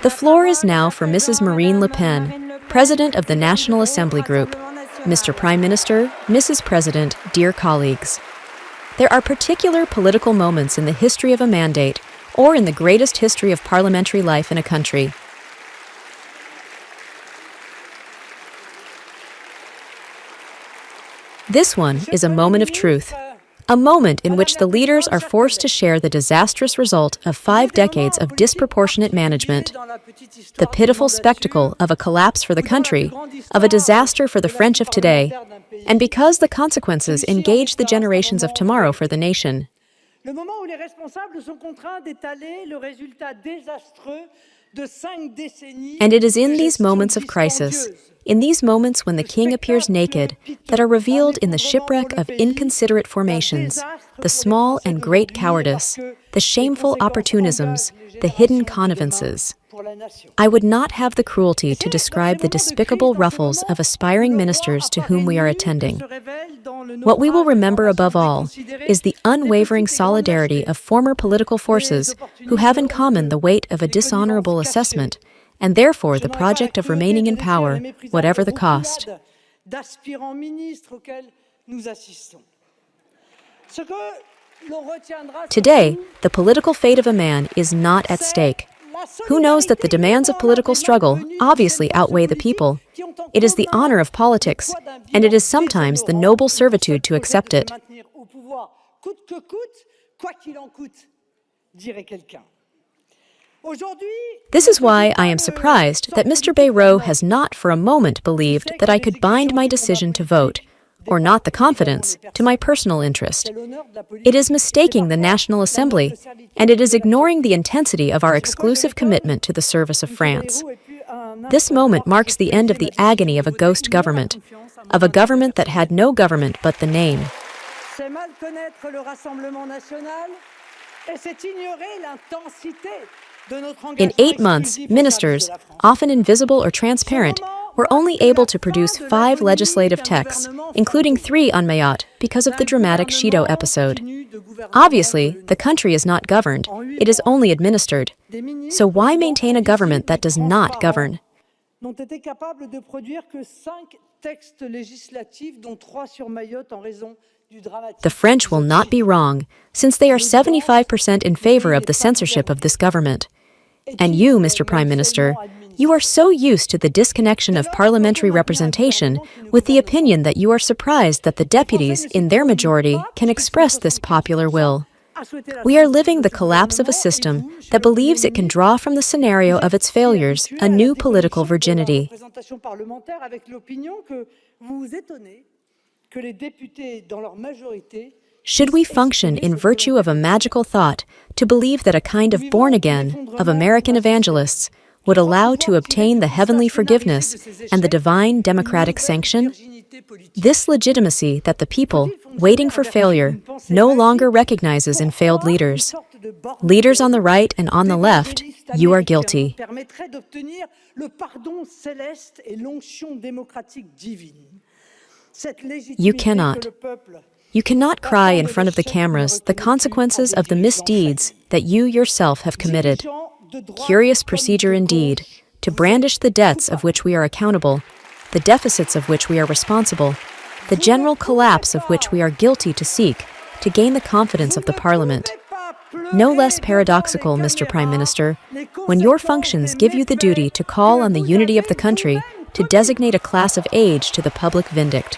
The floor is now for Mrs. Marine Le Pen, President of the National Assembly Group. Mr. Prime Minister, Mrs. President, dear colleagues. There are particular political moments in the history of a mandate, or in the greatest history of parliamentary life in a country. This one is a moment of truth, a moment in which the leaders are forced to share the disastrous result of 5 decades of disproportionate management, the pitiful spectacle of a collapse for the country, of a disaster for the French of today, and because the consequences engage the generations of tomorrow for the nation. And it is in these moments of crisis, in these moments when the king appears naked, that are revealed in the shipwreck of inconsiderate formations, the small and great cowardice, the shameful opportunisms, the hidden connivances. I would not have the cruelty to describe the despicable ruffles of aspiring ministers to whom we are attending. What we will remember above all is the unwavering solidarity of former political forces who have in common the weight of a dishonorable assessment, and therefore the project of remaining in power, whatever the cost. Today, the political fate of a man is not at stake. Who knows that the demands of political struggle obviously outweigh the people? It is the honor of politics, and it is sometimes the noble servitude to accept it. This is why I am surprised that Mr. Bayrou has not for a moment believed that I could bind my decision to vote, or not the confidence, to my personal interest. It is mistaking the National Assembly, and it is ignoring the intensity of our exclusive commitment to the service of France. This moment marks the end of the agony of a ghost government, of a government that had no government but the name. In 8 months, ministers, often invisible or transparent, were only able to produce 5 legislative texts, including 3 on Mayotte, because of the dramatic Shido episode. Obviously, the country is not governed, it is only administered. So why maintain a government that does not govern? The French will not be wrong, since they are 75% in favor of the censorship of this government. And you, Mr. Prime Minister, you are so used to the disconnection of parliamentary representation with the opinion that you are surprised that the deputies, in their majority, can express this popular will. We are living the collapse of a system that believes it can draw from the scenario of its failures a new political virginity. Should we function in virtue of a magical thought to believe that a kind of born-again, of American evangelists, would allow to obtain the heavenly forgiveness and the divine democratic sanction? This legitimacy that the people, waiting for failure, no longer recognizes in failed leaders. Leaders on the right and on the left, you are guilty. You cannot cry in front of the cameras the consequences of the misdeeds that you yourself have committed. Curious procedure indeed, to brandish the debts of which we are accountable, the deficits of which we are responsible, the general collapse of which we are guilty to seek, to gain the confidence of the Parliament. No less paradoxical, Mr. Prime Minister, when your functions give you the duty to call on the unity of the country, to designate a class of age to the public vindicate.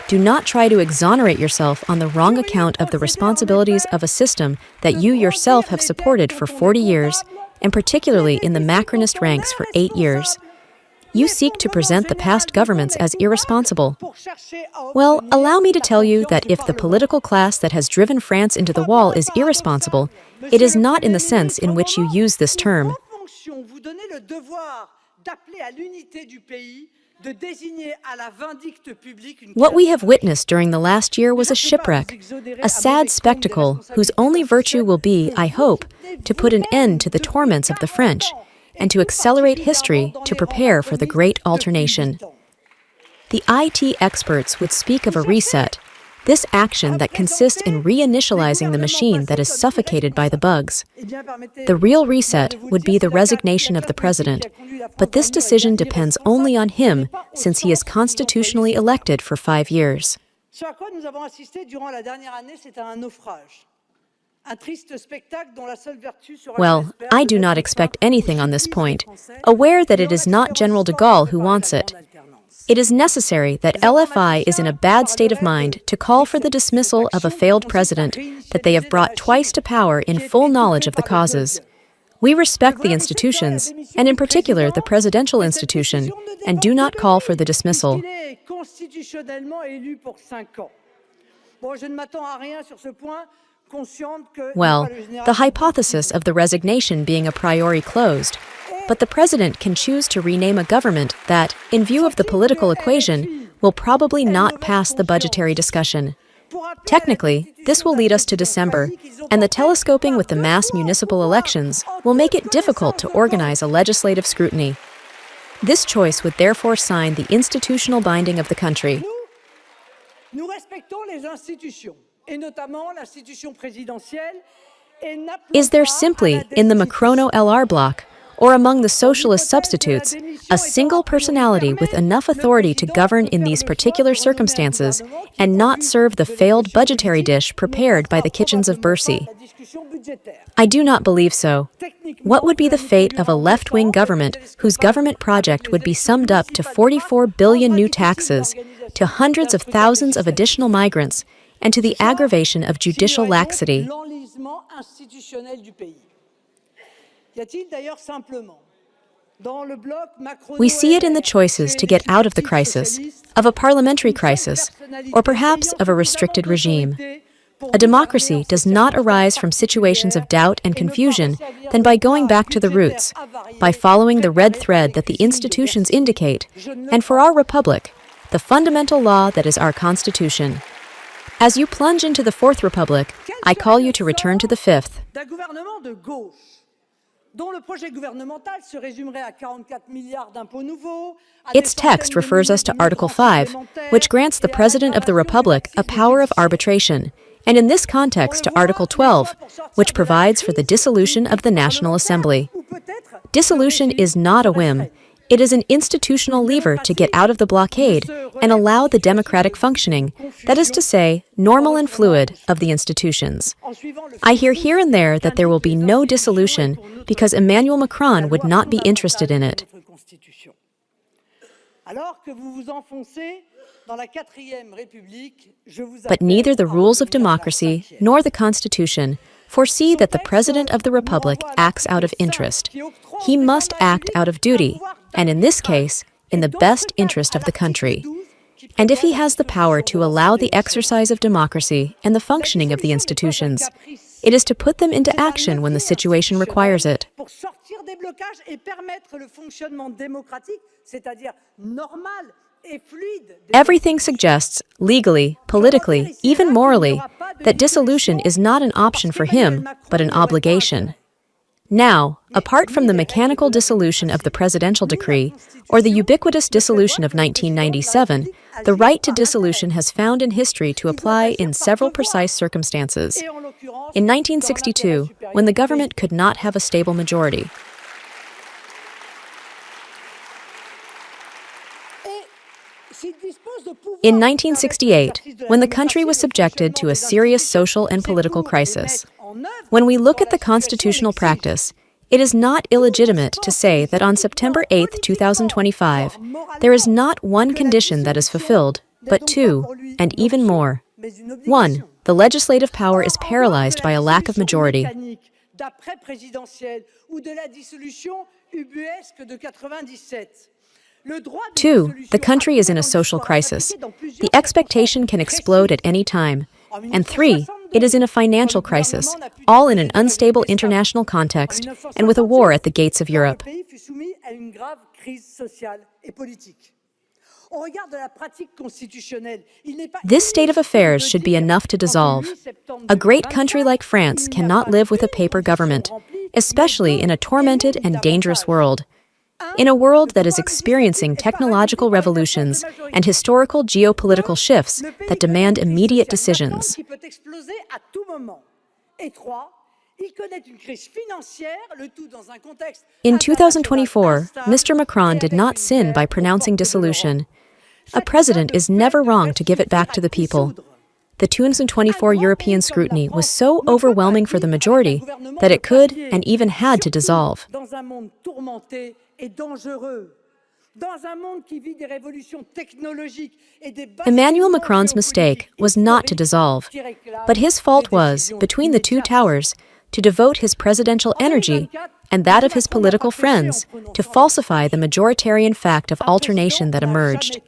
Do not try to exonerate yourself on the wrong account of the responsibilities of a system that you yourself have supported for 40 years, and particularly in the Macronist ranks for 8 years. You seek to present the past governments as irresponsible. Well, allow me to tell you that if the political class that has driven France into the wall is irresponsible, it is not in the sense in which you use this term. What we have witnessed during the last year was a shipwreck, a sad spectacle whose only virtue will be, I hope, to put an end to the torments of the French and to accelerate history to prepare for the great alternation. The IT experts would speak of a reset, this action that consists in reinitializing the machine that is suffocated by the bugs. The real reset would be the resignation of the president, but this decision depends only on him since he is constitutionally elected for 5 years. Well, I do not expect anything on this point, aware that it is not General de Gaulle who wants it. It is necessary that LFI is in a bad state of mind to call for the dismissal of a failed president that they have brought twice to power in full knowledge of the causes. We respect the institutions, and in particular the presidential institution, and do not call for the dismissal. Well, the hypothesis of the resignation being a priori closed, but the president can choose to rename a government that, in view of the political equation, will probably not pass the budgetary discussion. Technically, this will lead us to December, and the telescoping with the mass municipal elections will make it difficult to organize a legislative scrutiny. This choice would therefore sign the institutional binding of the country. Is there simply, in the Macrono-LR bloc, or among the socialist substitutes, a single personality with enough authority to govern in these particular circumstances and not serve the failed budgetary dish prepared by the kitchens of Bercy? I do not believe so. What would be the fate of a left-wing government whose government project would be summed up to 44 billion new taxes, to hundreds of thousands of additional migrants, and to the aggravation of judicial laxity? We see it in the choices to get out of the crisis, of a parliamentary crisis, or perhaps of a restricted regime. A democracy does not arise from situations of doubt and confusion than by going back to the roots, by following the red thread that the institutions indicate, and for our republic, the fundamental law that is our Constitution. As you plunge into the Fourth Republic, I call you to return to the Fifth. Its text refers us to Article 5, which grants the President of the Republic a power of arbitration, and in this context to Article 12, which provides for the dissolution of the National Assembly. Dissolution is not a whim. It is an institutional lever to get out of the blockade and allow the democratic functioning, that is to say, normal and fluid, of the institutions. I hear here and there that there will be no dissolution because Emmanuel Macron would not be interested in it. But neither the rules of democracy nor the Constitution foresee that the President of the Republic acts out of interest. He must act out of duty, and in this case, in the best interest of the country. And if he has the power to allow the exercise of democracy and the functioning of the institutions, it is to put them into action when the situation requires it. Everything suggests, legally, politically, even morally, that dissolution is not an option for him, but an obligation. Now, apart from the mechanical dissolution of the presidential decree, or the ubiquitous dissolution of 1997, the right to dissolution has found in history to apply in several precise circumstances. In 1962, when the government could not have a stable majority. In 1968, when the country was subjected to a serious social and political crisis. When we look at the constitutional practice, it is not illegitimate to say that on September 8, 2025, there is not one condition that is fulfilled, but two, and even more. One, the legislative power is paralyzed by a lack of majority. Two, the country is in a social crisis. The expectation can explode at any time. And three, it is in a financial crisis, all in an unstable international context, and with a war at the gates of Europe. This state of affairs should be enough to dissolve. A great country like France cannot live with a paper government, especially in a tormented and dangerous world. In a world that is experiencing technological revolutions and historical geopolitical shifts that demand immediate decisions. In 2024, Mr. Macron did not sin by pronouncing dissolution. A president is never wrong to give it back to the people. The 2024 European scrutiny was so overwhelming for the majority that it could and even had to dissolve. Emmanuel Macron's mistake was not to dissolve, but his fault was, between the two towers, to devote his presidential energy and that of his political friends to falsify the majoritarian fact of alternation that emerged.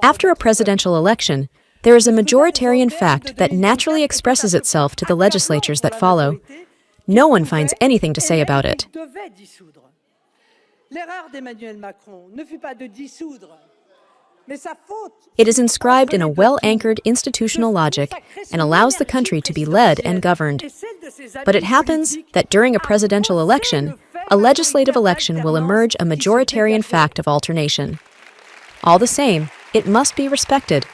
After a presidential election, there is a majoritarian fact that naturally expresses itself to the legislatures that follow. No one finds anything to say about it. It is inscribed in a well-anchored institutional logic and allows the country to be led and governed. But it happens that during a presidential election, a legislative election will emerge a majoritarian fact of alternation. All the same, it must be respected,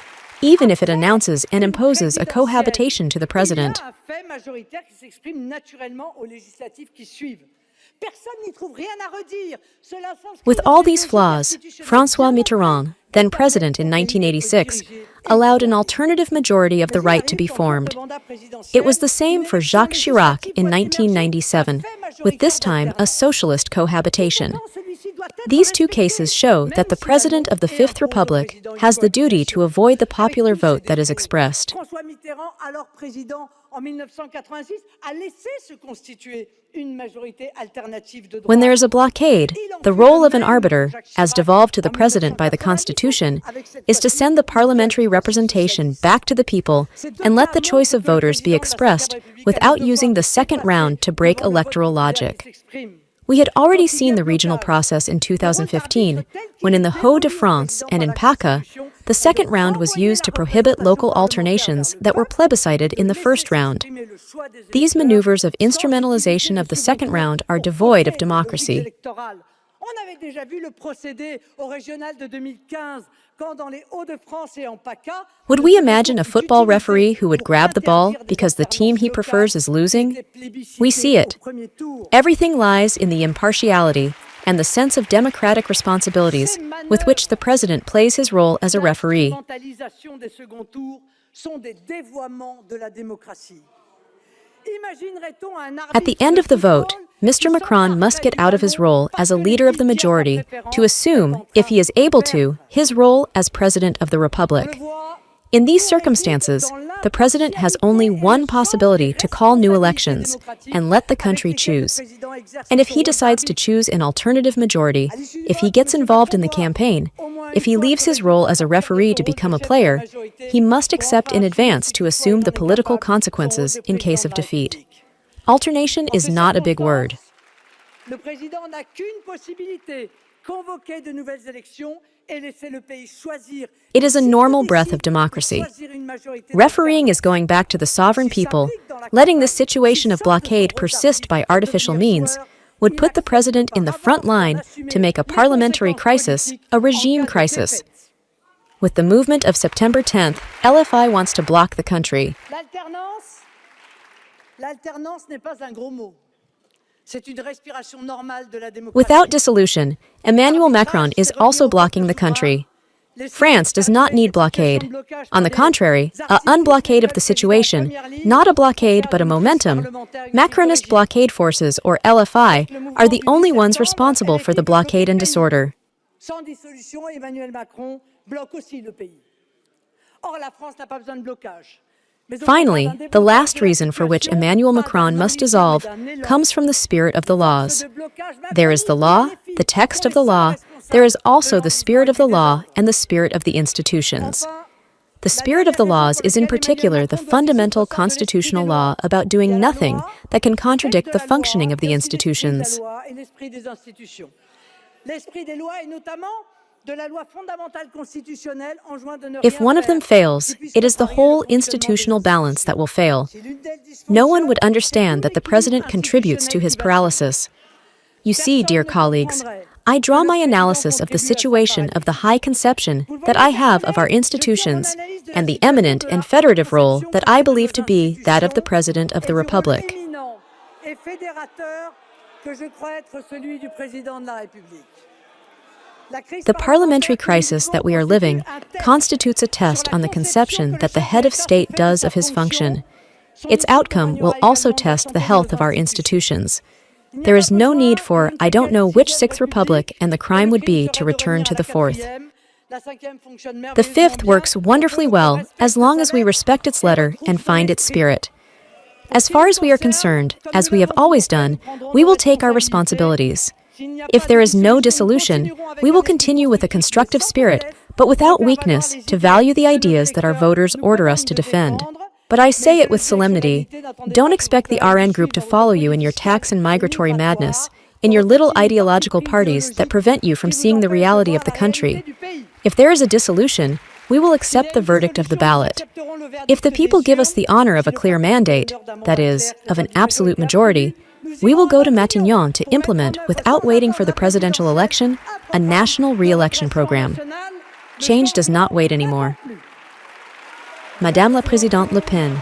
even if it announces and imposes a cohabitation to the president. With all these flaws, François Mitterrand, then president in 1986, allowed an alternative majority of the right to be formed. It was the same for Jacques Chirac in 1997, with this time a socialist cohabitation. These two cases show that the President of the Fifth Republic has the duty to avoid the popular vote that is expressed. When there is a blockade, the role of an arbiter, as devolved to the President by the Constitution, is to send the parliamentary representation back to the people and let the choice of voters be expressed without using the second round to break electoral logic. We had already seen the regional process in 2015, when in the Hauts-de-France and in PACA, the second round was used to prohibit local alternations that were plebiscited in the first round. These maneuvers of instrumentalization of the second round are devoid of democracy. Would we imagine a football referee who would grab the ball because the team he prefers is losing? We see it. Everything lies in the impartiality and the sense of democratic responsibilities with which the president plays his role as a referee. At the end of the vote, Mr. Macron must get out of his role as a leader of the majority to assume, if he is able to, his role as President of the Republic. In these circumstances, the President has only one possibility to call new elections and let the country choose. And if he decides to choose an alternative majority, if he gets involved in the campaign, if he leaves his role as a referee to become a player, he must accept in advance to assume the political consequences in case of defeat. Alternation is not a big word. It is a normal breath of democracy. Refereeing is going back to the sovereign people. Letting this situation of blockade persist by artificial means would put the president in the front line to make a parliamentary crisis a regime crisis. With the movement of September 10th, LFI wants to block the country. Without dissolution, Emmanuel Macron is also blocking the country. France does not need blockade. On the contrary, an unblockade of the situation, not a blockade but a momentum, Macronist blockade forces, or LFI, are the only ones responsible for the blockade and disorder. Finally, the last reason for which Emmanuel Macron must dissolve comes from the spirit of the laws. There is the law, the text of the law, there is also the spirit of the law and the spirit of the institutions. The spirit of the laws is in particular the fundamental constitutional law about doing nothing that can contradict the functioning of the institutions. If one of them fails, it is the whole institutional balance that will fail. No one would understand that the president contributes to his paralysis. You see, dear colleagues, I draw my analysis of the situation of the high conception that I have of our institutions and the eminent and federative role that I believe to be that of the President of the Republic. The parliamentary crisis that we are living constitutes a test on the conception that the head of state does of his function. Its outcome will also test the health of our institutions. There is no need for, I don't know which sixth republic, and the crime would be to return to the fourth. The fifth works wonderfully well as long as we respect its letter and find its spirit. As far as we are concerned, as we have always done, we will take our responsibilities. If there is no dissolution, we will continue with a constructive spirit, but without weakness, to value the ideas that our voters order us to defend. But I say it with solemnity, don't expect the RN group to follow you in your tax and migratory madness, in your little ideological parties that prevent you from seeing the reality of the country. If there is a dissolution, we will accept the verdict of the ballot. If the people give us the honor of a clear mandate, that is, of an absolute majority, we will go to Matignon to implement, without waiting for the presidential election, a national re-election program. Change does not wait anymore. Madame la Présidente Le Pen.